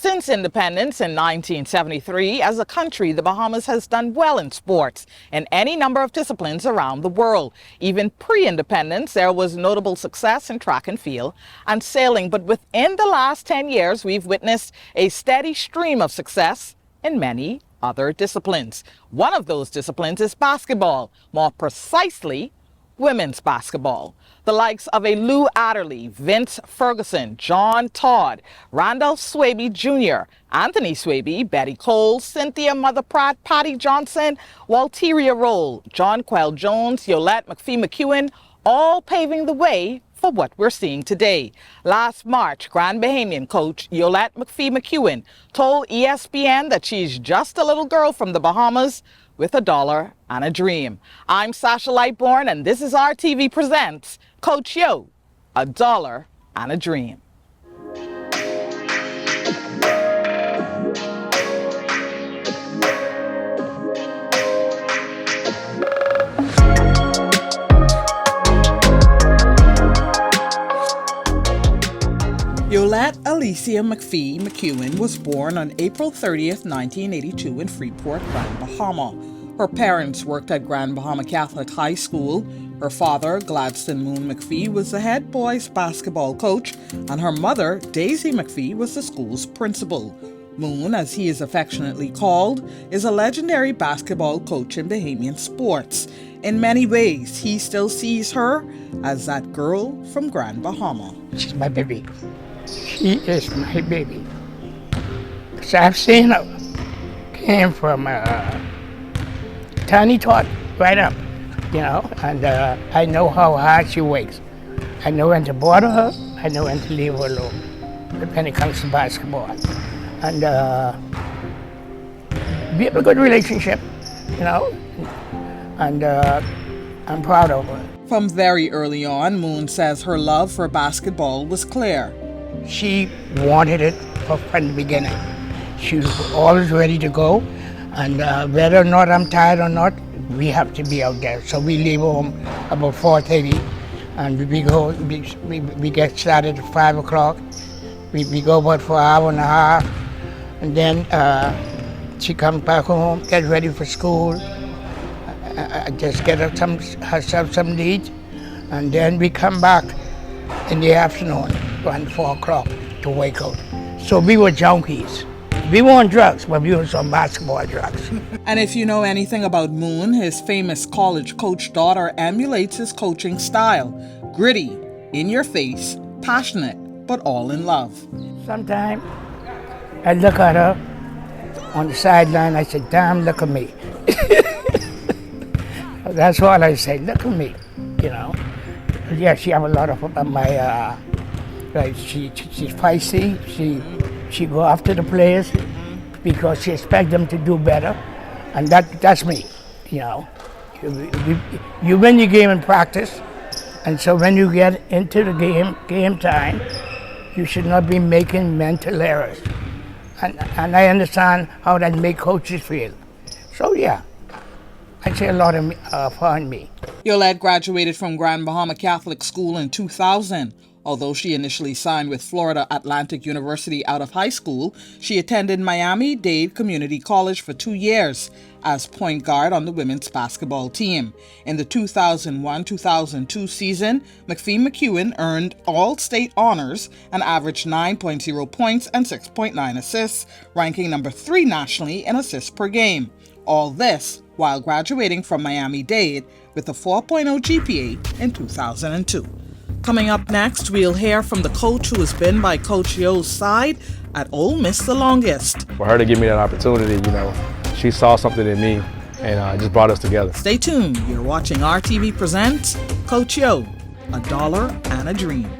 Since independence in 1973, as a country, the Bahamas has done well in sports in any number of disciplines around the world. Even pre-independence, there was notable success in track and field and sailing. But within the last 10 years, we've witnessed a steady stream of success in many other disciplines. One of those disciplines is basketball, more precisely, women's basketball. The likes of a Lou Adderley, Vince Ferguson, John Todd, Randolph Swaby Jr., Anthony Swaby, Betty Cole, Cynthia Mother Pratt, Patty Johnson, Walteria Roll, John Quell Jones, Yolett McPhee-McEwen, all paving the way for what we're seeing today. Last March, Grand Bahamian coach Yolett McPhee-McEwen told ESPN that she's just a little girl from the Bahamas with $1 and a dream. I'm Sasha Lightbourne, and this is RTV Presents Coach Yo, $1 and a Dream. Yolett Alicia McPhee-McEwen was born on April 30th, 1982 in Freeport, Grand Bahama. Her parents worked at Grand Bahama Catholic High School. Her father, Gladstone Moon McPhee, was the head boys basketball coach, and her mother, Daisy McPhee, was the school's principal. Moon, as he is affectionately called, is a legendary basketball coach in Bahamian sports. In many ways, he still sees her as that girl from Grand Bahama. She's my baby. She is my baby. So I've seen her. Came from tiny tot right up, and I know how hard she works. I know when to bother her, I know when to leave her alone when it comes to basketball. And we have a good relationship, and I'm proud of her. From very early on, Moon says her love for basketball was clear. She wanted it from the beginning. She was always ready to go, and whether or not I'm tired or not, we have to be out there. So we leave home about 4:30, and we get started at 5 o'clock. We go about for an hour and a half, and then she comes back home, get ready for school, just get herself some to eat, and then we come back in the afternoon, around 4 o'clock, to wake out. So we were junkies. We weren't drugs, but we were some basketball drugs. And if you know anything about Moon, his famous college coach daughter emulates his coaching style. Gritty, in your face, passionate, but all in love. Sometimes I look at her on the sideline, I say, damn, look at me. That's all I say, look at me, Yeah, she have a lot of my, she's feisty, she go after the players because she expects them to do better, and that's me, You win your game in practice, and so when you get into the game time, you should not be making mental errors. And I understand how that make coaches feel. So yeah, I'd say a lot of her and me. Yolett graduated from Grand Bahama Catholic School in 2000. Although she initially signed with Florida Atlantic University out of high school, she attended Miami-Dade Community College for 2 years as point guard on the women's basketball team. In the 2001-2002 season, McPhee-McEwen earned all-state honors and averaged 9.0 points and 6.9 assists, ranking number 3 nationally in assists per game. All this while graduating from Miami-Dade with a 4.0 GPA in 2002. Coming up next, we'll hear from the coach who has been by Coach Yo's side at Ole Miss the longest. For her to give me that opportunity, she saw something in me and just brought us together. Stay tuned. You're watching RTV Presents Coach Yo, $1 and a Dream.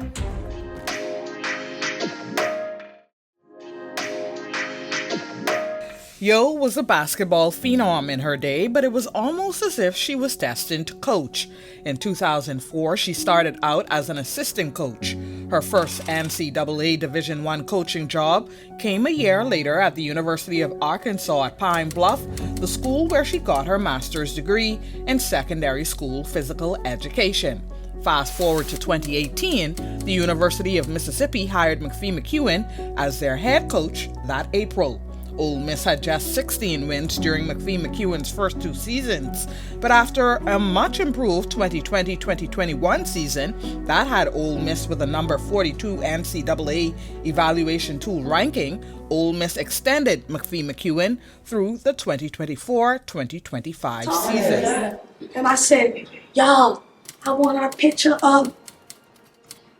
Yo was a basketball phenom in her day, but it was almost as if she was destined to coach. In 2004, she started out as an assistant coach. Her first NCAA Division I coaching job came a year later at the University of Arkansas at Pine Bluff, the school where she got her master's degree in secondary school physical education. Fast forward to 2018, the University of Mississippi hired McPhee-McEwen as their head coach that April. Ole Miss had just 16 wins during McPhee-McEwen's first 2 seasons, but after a much improved 2020-2021 season that had Ole Miss with a number 42 NCAA evaluation tool ranking, Ole Miss extended McPhee-McEwen through the 2024-2025 season. And I said, y'all, I want our picture up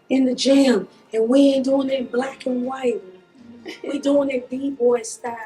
in the gym, and we ain't doing it in black and white. We doing it B-boy style.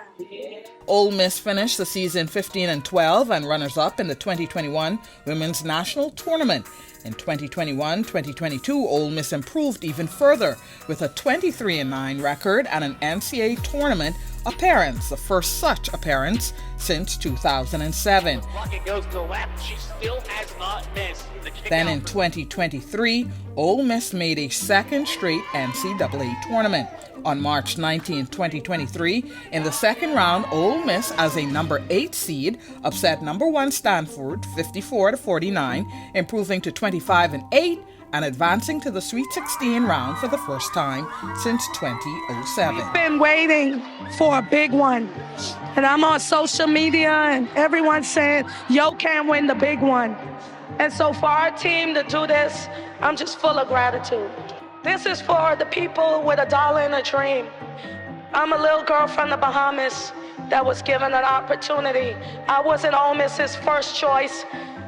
Ole Miss finished the season 15-12 and runners-up in the 2021 Women's National Tournament. In 2021-2022, Ole Miss improved even further with a 23-9 record and an NCAA tournament appearance, the first such appearance since 2007. It goes to the left. She still has not missed. Then in 2023, Ole Miss made a second straight NCAA tournament. On March 19, 2023, in the second round, Ole Miss, as a number 8 seed, upset number 1 Stanford 54-49, improving to 25-8 and advancing to the Sweet 16 round for the first time since 2007. We've been waiting for a big one. And I'm on social media and everyone's saying, yo can't win the big one. And so for our team to do this, I'm just full of gratitude. This is for the people with $1 and a dream. I'm a little girl from the Bahamas that was given an opportunity. I wasn't Ole Miss's first choice,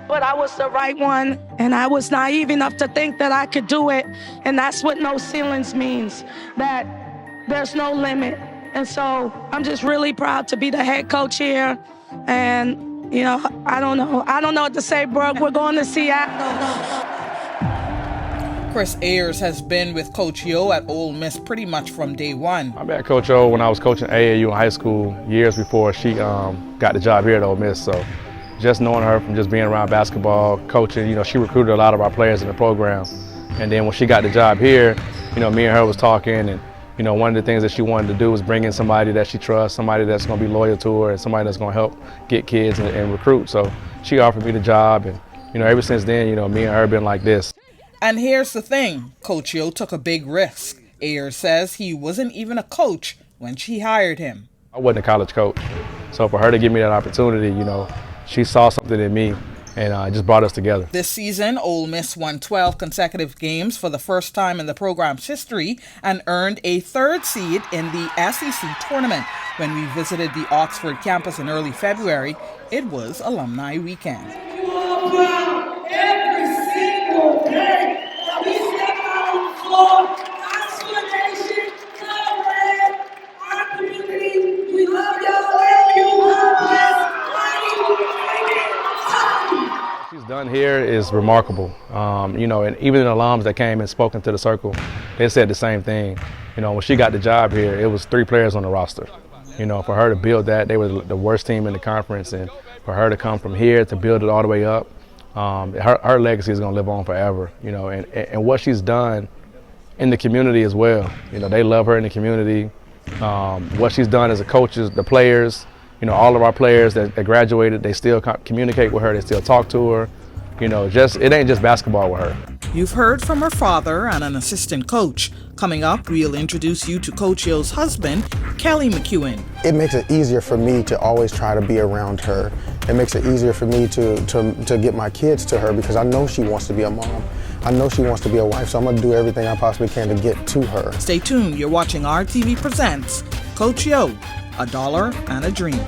but I was the right one, and I was naive enough to think that I could do it, and that's what no ceilings means, that there's no limit. And so I'm just really proud to be the head coach here, and you know, I don't know what to say, bro. We're going to Seattle. Chris Ayers has been with Coach Yo at Ole Miss pretty much from day one. I met Coach O when I was coaching AAU in high school years before she got the job here at Ole Miss. So just knowing her from just being around basketball, coaching, you know, she recruited a lot of our players in the program. And then when she got the job here, you know, me and her was talking, and you know, one of the things that she wanted to do was bring in somebody that she trusts, somebody that's going to be loyal to her, and somebody that's going to help get kids and recruit. So she offered me the job, and you know, ever since then, you know, me and her have been like this. And here's the thing, Coach Yo took a big risk. Ayers says he wasn't even a coach when she hired him. I wasn't a college coach, so for her to give me that opportunity, you know, she saw something in me and just brought us together. This season, Ole Miss won 12 consecutive games for the first time in the program's history and earned a 3rd seed in the SEC tournament. When we visited the Oxford campus in early February, it was alumni weekend. Every single day that we step out on the floor, Oxford Nation, Conrad, our community, we love y'all, thank you, What she's done here is remarkable. You know, and even the alums that came and spoke into the circle, they said the same thing. You know, when she got the job here, it was 3 players on the roster. You know, for her to build that, they were the worst team in the conference, and for her to come from here to build it all the way up, her legacy is going to live on forever, you know, and what she's done in the community as well. You know, they love her in the community. What she's done as a coach, the players, you know, all of our players that graduated, they still communicate with her, they still talk to her. You know, it ain't just basketball with her. You've heard from her father and an assistant coach. Coming up, we'll introduce you to Coach Yo's husband, Kelly McEwen. It makes it easier for me to always try to be around her. It makes it easier for me to get my kids to her, because I know she wants to be a mom. I know she wants to be a wife, so I'm going to do everything I possibly can to get to her. Stay tuned. You're watching RTV Presents Coach Yo, $1 and a Dream.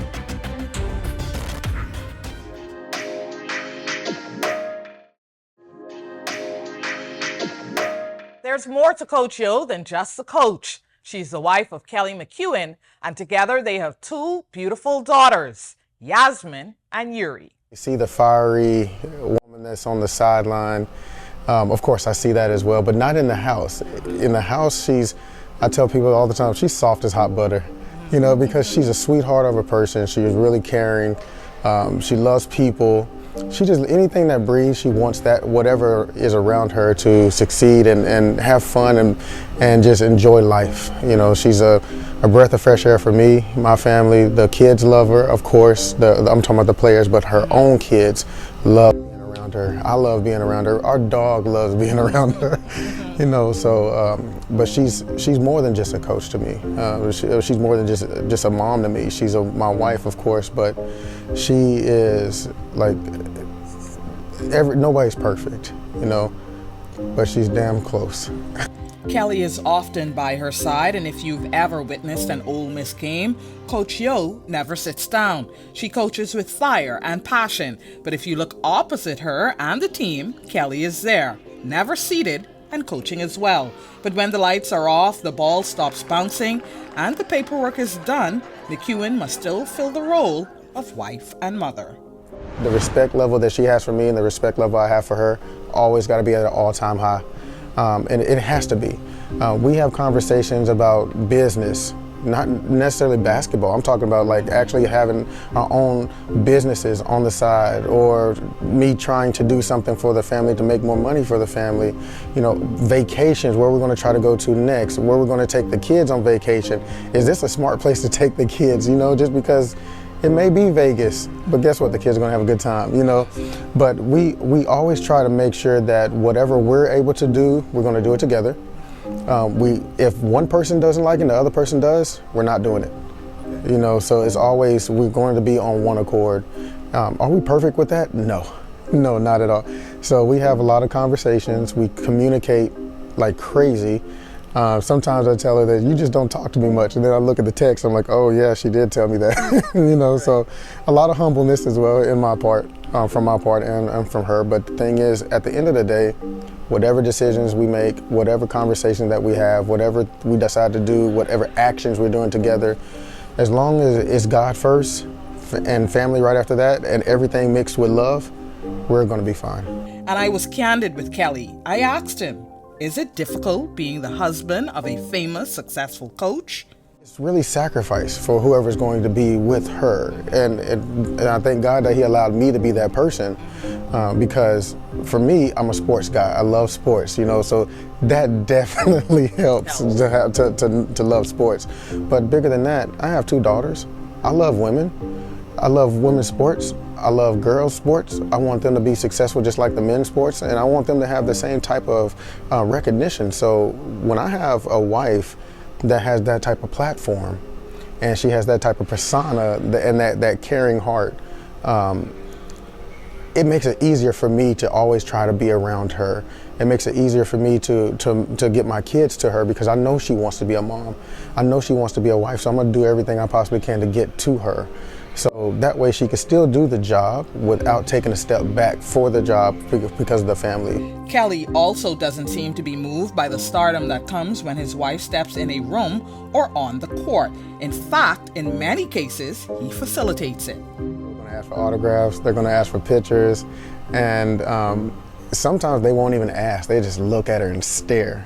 There's more to Coach Yo than just the coach. She's the wife of Kelly McEwen, and together they have 2 beautiful daughters, Yasmin and Yuri. You see the fiery woman that's on the sideline. Of course, I see that as well, but not in the house. In the house, I tell people all the time, she's soft as hot butter, you know, because she's a sweetheart of a person. She is really caring. She loves people. She just, anything that breathes, she wants that, whatever is around her, to succeed and have fun and just enjoy life. You know, she's a breath of fresh air for me, my family. The kids love her, of course. I'm talking about the players, but her own kids love being around around her. I love being around her. Our dog loves being around her. You know, so but she's more than just a coach to me. She's more than just a mom to me. She's my wife, of course, but she is like nobody's perfect, you know, but she's damn close. Kelly is often by her side, and if you've ever witnessed an Ole Miss game, Coach Yo never sits down. She coaches with fire and passion, but if you look opposite her and the team, Kelly is there, never seated and coaching as well. But when the lights are off, the ball stops bouncing, and the paperwork is done, McEwen must still fill the role of wife and mother. The respect level that she has for me and the respect level I have for her always got to be at an all-time high. And it has to be. We have conversations about business, not necessarily basketball. I'm talking about like actually having our own businesses on the side, or me trying to do something for the family to make more money for the family. You know, vacations, where we're going to try to go to next, where we're going to take the kids on vacation. Is this a smart place to take the kids? You know, just because it may be Vegas, but guess what? The kids are gonna have a good time, you know? But we always try to make sure that whatever we're able to do, we're gonna do it together. If one person doesn't like it and the other person does, we're not doing it. You know, so it's always, we're going to be on one accord. Are we perfect with that? No, not at all. So we have a lot of conversations, we communicate like crazy. Sometimes I tell her that you just don't talk to me much, and then I look at the text, I'm like, oh yeah, she did tell me that. You know, so a lot of humbleness as well in my part, from my part and from her. But the thing is, at the end of the day, whatever decisions we make, whatever conversations that we have, whatever we decide to do, whatever actions we're doing together, as long as it's God first and family right after that, and everything mixed with love, we're gonna be fine. And I was candid with Kelly. I asked him, is it difficult being the husband of a famous, successful coach? It's really sacrifice for whoever's going to be with her. And I thank God that he allowed me to be that person, because for me, I'm a sports guy. I love sports, you know, so that definitely helps to love sports. But bigger than that, I have 2 daughters. I love women. I love women's sports. I love girls' sports. I want them to be successful just like the men's sports, and I want them to have the same type of recognition. So when I have a wife that has that type of platform, and she has that type of persona and that caring heart, it makes it easier for me to always try to be around her. It makes it easier for me to get my kids to her, because I know she wants to be a mom. I know she wants to be a wife, so I'm gonna do everything I possibly can to get to her. So that way she can still do the job without taking a step back for the job because of the family. Kelly also doesn't seem to be moved by the stardom that comes when his wife steps in a room or on the court. In fact, in many cases, he facilitates it. They're going to ask for autographs, they're going to ask for pictures, and sometimes they won't even ask. They just look at her and stare.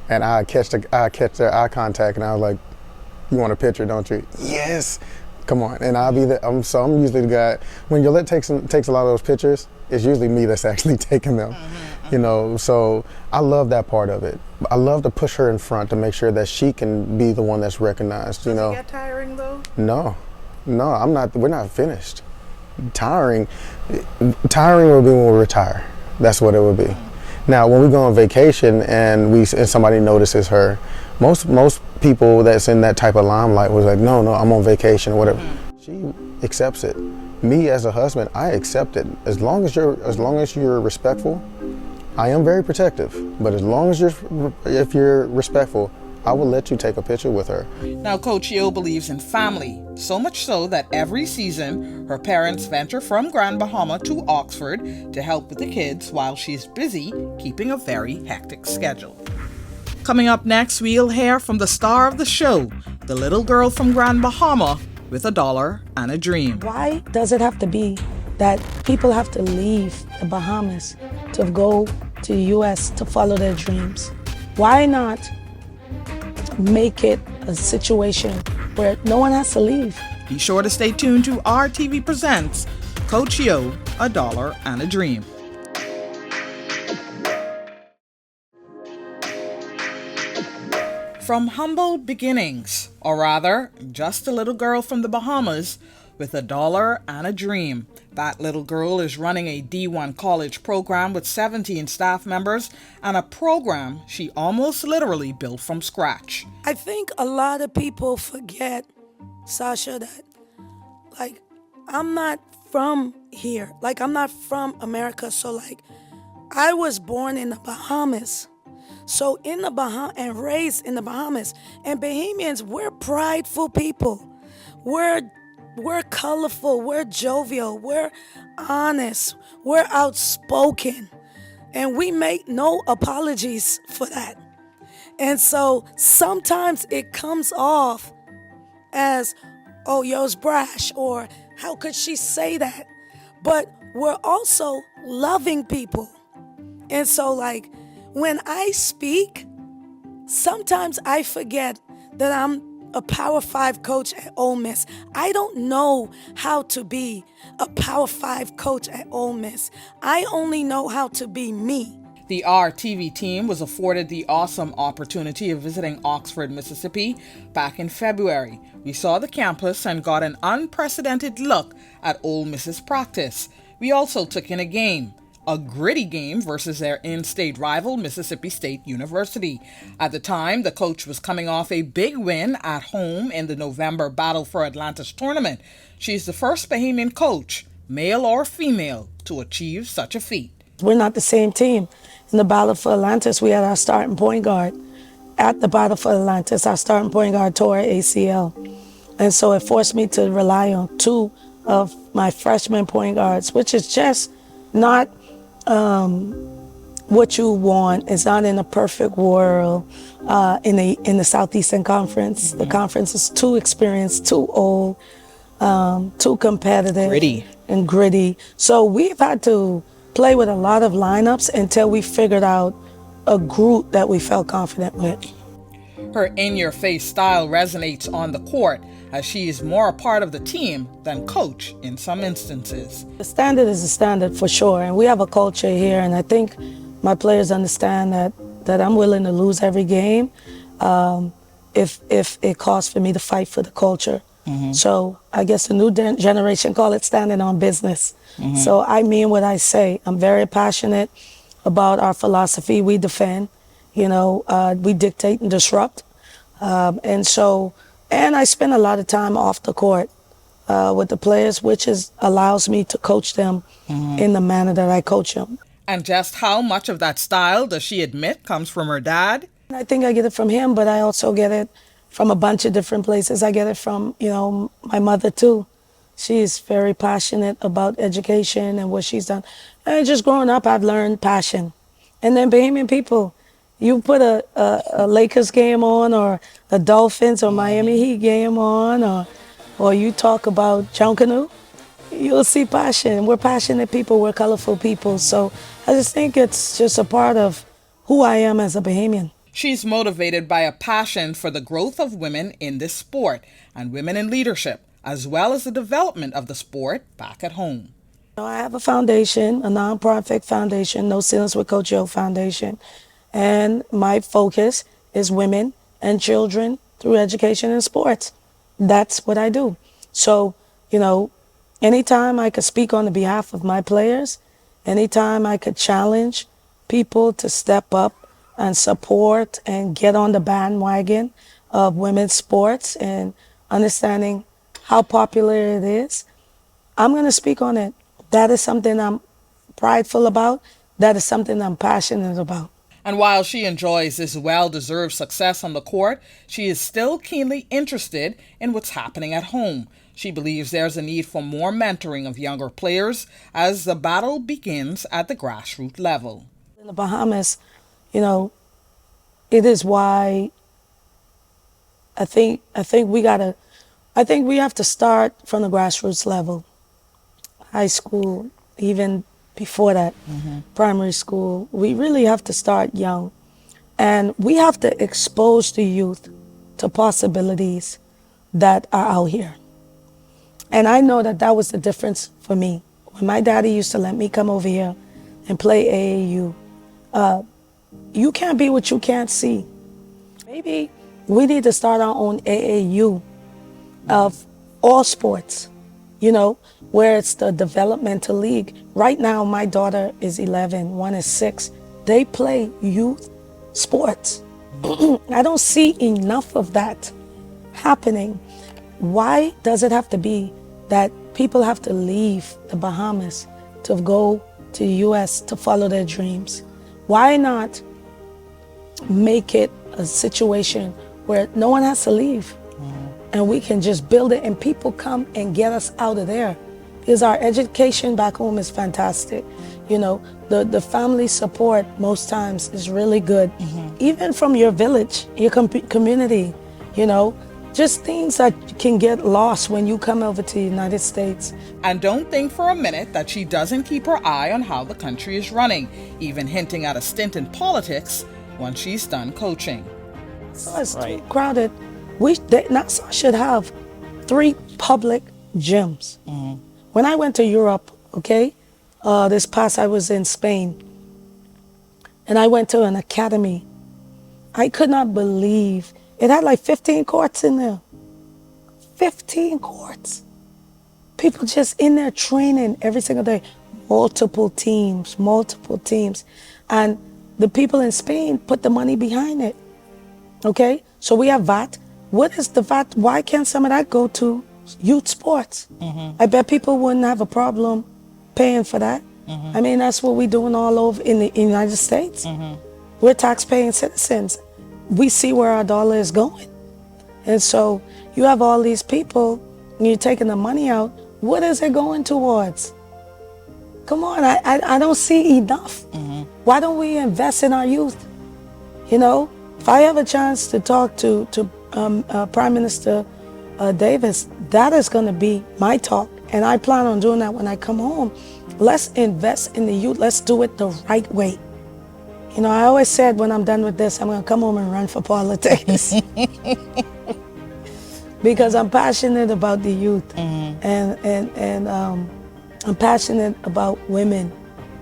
And I catch their eye contact, and I was like, "You want a picture, don't you?" "Yes." Come on, and I'll be there. I'm usually the guy. When Yolett takes a lot of those pictures, it's usually me that's actually taking them. You know, so I love that part of it. I love to push her in front to make sure that she can be the one that's recognized. You know. Does it get tiring though? No, I'm not. We're not finished. Tiring will be when we retire. That's what it will be. Now, when we go on vacation and somebody notices her, most people that's in that type of limelight was like, no, I'm on vacation or whatever. She accepts it. Me as a husband, I accept it. As long as you're respectful, I am very protective. But as long as if you're respectful, I will let you take a picture with her. Now, Coach Yo believes in family, so much so that every season her parents venture from Grand Bahama to Oxford to help with the kids while she's busy keeping a very hectic schedule. Coming up next, we'll hear from the star of the show, the little girl from Grand Bahama with $1 and a dream. Why does it have to be that people have to leave the Bahamas to go to the U.S. to follow their dreams? Why not make it a situation where no one has to leave? Be sure to stay tuned to RTV Presents Coach Yo, $1 and a Dream. From humble beginnings, or rather, just a little girl from the Bahamas with $1 and a dream. That little girl is running a D1 college program with 17 staff members and a program she almost literally built from scratch. I think a lot of people forget, Sasha, that I'm not from here. I'm not from America. So I was born in the Bahamas. So in the Bahamas and raised in the Bahamas. And Bahamians, we're prideful people. We're colorful, we're jovial, we're honest, we're outspoken. And we make no apologies for that. And so sometimes it comes off as, oh, yo's brash, or how could she say that? But we're also loving people. And so when I speak, sometimes I forget that I'm a Power 5 coach at Ole Miss. I don't know how to be a Power 5 coach at Ole Miss. I only know how to be me. The RTV team was afforded the awesome opportunity of visiting Oxford, Mississippi back in February. We saw the campus and got an unprecedented look at Ole Miss's practice. We also took in a game. A gritty game versus their in-state rival, Mississippi State University. At the time, the coach was coming off a big win at home in the November Battle for Atlantis tournament. She's the first Bahamian coach, male or female, to achieve such a feat. We're not the same team. In the Battle for Atlantis, we had our starting point guard. At the Battle for Atlantis, our starting point guard tore ACL. And so it forced me to rely on two of my freshman point guards, which is just not what you want. It's not in a perfect world in the Southeastern Conference. The conference is too experienced, too old, too competitive, gritty. So we've had to play with a lot of lineups until we figured out a group that we felt confident with. Her in-your-face style resonates on the court, as she is more a part of the team than coach in some instances. The standard is the standard for sure, and we have a culture here, and I think my players understand that I'm willing to lose every game if it costs for me to fight for the culture. So I guess the new generation call it standing on business. So I mean what I say. I'm very passionate about our philosophy we defend. We dictate and disrupt. And I spend a lot of time off the court with the players, which allows me to coach them in the manner that I coach them. And just how much of that style does she admit comes from her dad? I think I get it from him, but I also get it from a bunch of different places. I get it from, my mother too. She's very passionate about education and what she's done. And just growing up, I've learned passion. And then Bahamian people, you put a Lakers game on, or a Dolphins or Miami Heat game on, or you talk about Junkanoo, you'll see passion. We're passionate people, we're colorful people. So I just think it's just a part of who I am as a Bahamian. She's motivated by a passion for the growth of women in this sport and women in leadership, as well as the development of the sport back at home. I have a foundation, a nonprofit foundation, No Ceilings with Coach Yo Foundation. And my focus is women and children through education and sports. That's what I do. So, anytime I could speak on the behalf of my players, anytime I could challenge people to step up and support and get on the bandwagon of women's sports and understanding how popular it is, I'm going to speak on it. That is something I'm prideful about. That is something I'm passionate about. And while she enjoys this well-deserved success on the court, she is still keenly interested in what's happening at home. She believes there's a need for more mentoring of younger players as the battle begins at the grassroots level. In the Bahamas, it is why I think we have to start from the grassroots level. High school, even before that, primary school. We really have to start young. And we have to expose the youth to possibilities that are out here. And I know that was the difference for me. When my daddy used to let me come over here and play AAU, you can't be what you can't see. Maybe we need to start our own AAU of all sports. where it's the developmental league. Right now, my daughter is 11, one is 6. They play youth sports. I don't see enough of that happening. Why does it have to be that people have to leave the Bahamas to go to the US to follow their dreams? Why not make it a situation where no one has to leave and we can just build it and people come and get us out of there? Because our education back home is fantastic. The family support most times is really good. Even from your village, your community, just things that can get lost when you come over to the United States. And don't think for a minute that she doesn't keep her eye on how the country is running, even hinting at a stint in politics once she's done coaching. So it's too crowded. Nassau should have 3 public gyms. When I went to Europe, this past I was in Spain, and I went to an academy. I could not believe it had like 15 courts in there. 15 courts. People just in there training every single day. Multiple teams. And the people in Spain put the money behind it. Okay? So we have VAT. What is the VAT? Why can't some of that go to youth sports? I bet people wouldn't have a problem paying for that. I mean, that's what we're doing all over in the United States. We're tax-paying citizens. We see where our dollar is going. And so you have all these people, and you're taking the money out. What is it going towards? Come on, I don't see enough. Why don't we invest in our youth? If I have a chance to talk to Prime Minister Davis, that is going to be my talk. And I plan on doing that when I come home. Let's invest in the youth. Let's do it the right way. I always said when I'm done with this, I'm going to come home and run for politics. Because I'm passionate about the youth. And I'm passionate about women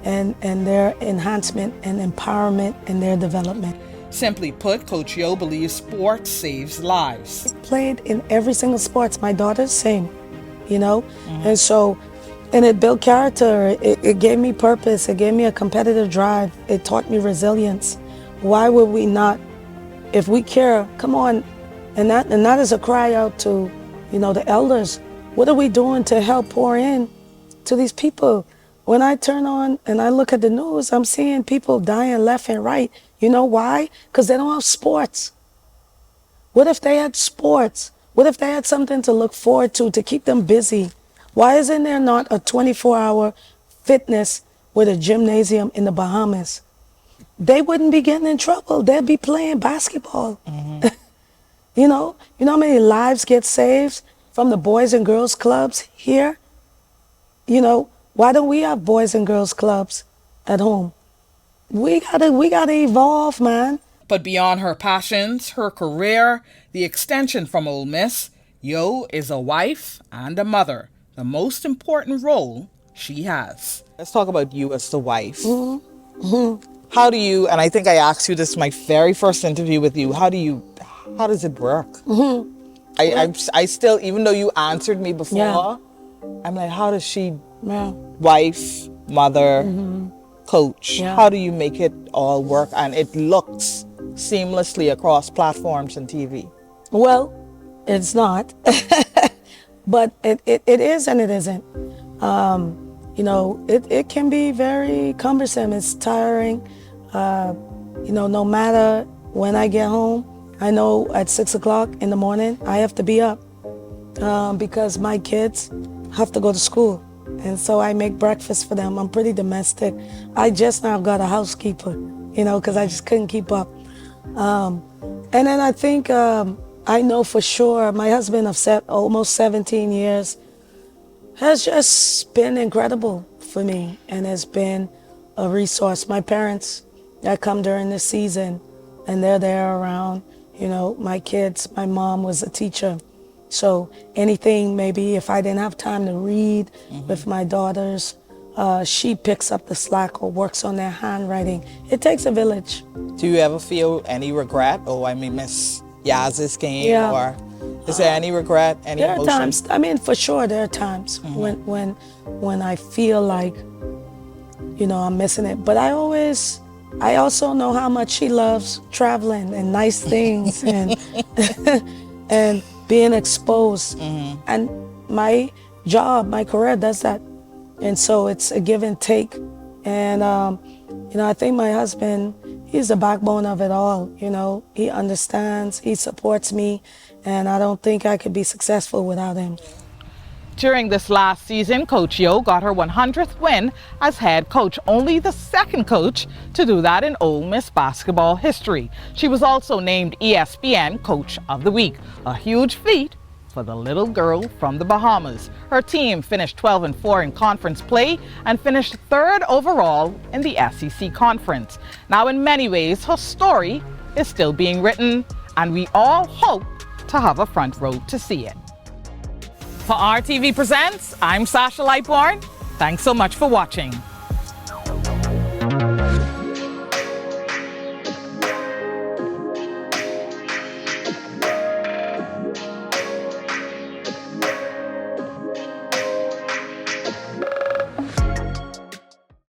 and their enhancement and empowerment and their development. Simply put, Coach Yo believes sports saves lives. Played in every single sports. My daughter's same, And so, and it built character. It gave me purpose. It gave me a competitive drive. It taught me resilience. Why would we not, if we care, come on. And that is a cry out to, the elders. What are we doing to help pour in to these people? When I turn on and I look at the news, I'm seeing people dying left and right. You know why? Because they don't have sports. What if they had sports? What if they had something to look forward to keep them busy? Why isn't there not a 24-hour fitness with a gymnasium in the Bahamas? They wouldn't be getting in trouble. They'd be playing basketball. You know how many lives get saved from the Boys and Girls Clubs here? Why don't we have Boys and Girls Clubs at home? We gotta evolve, man. But beyond her passions, her career, the extension from Ole Miss, Yo is a wife and a mother, the most important role she has. Let's talk about you as the wife. How do you, and I think I asked you this my very first interview with you, how does it work? I still, even though you answered me before, I'm like, how does she, wife, mother, coach, how do you make it all work and it looks seamlessly across platforms and TV? Well, it's not, but it is and it isn't. It can be very cumbersome. It's tiring. No matter when I get home, I know at 6 o'clock in the morning, I have to be up because my kids have to go to school. And so I make breakfast for them. I'm pretty domestic. I just now got a housekeeper, because I just couldn't keep up. And then I think I know for sure my husband of almost 17 years has just been incredible for me and has been a resource. My parents that come during the season and they're there around, my kids, my mom was a teacher. So anything, maybe if I didn't have time to read with my daughters, she picks up the slack or works on their handwriting. It takes a village. Do you ever feel any regret? Oh, I may miss Yaz's game or Is there any regret, any There are emotion? times, I mean, for sure, there are times when I feel like, you know, I'm missing it. But I also know how much she loves traveling and nice things and and being exposed. And my job, my career does that. And so it's a give and take. And, you know, I think my husband, he's the backbone of it all. You know, he understands, he supports me, and I don't think I could be successful without him. During this last season, Coach Yo got her 100th win as head coach, only the second coach to do that in Ole Miss basketball history. She was also named ESPN Coach of the Week, a huge feat for the little girl from the Bahamas. Her team finished 12-4 in conference play and finished 3rd overall in the SEC conference. Now, in many ways, her story is still being written, and we all hope to have a front row to see it. For RTV Presents, I'm Sasha Lightborn. Thanks so much for watching.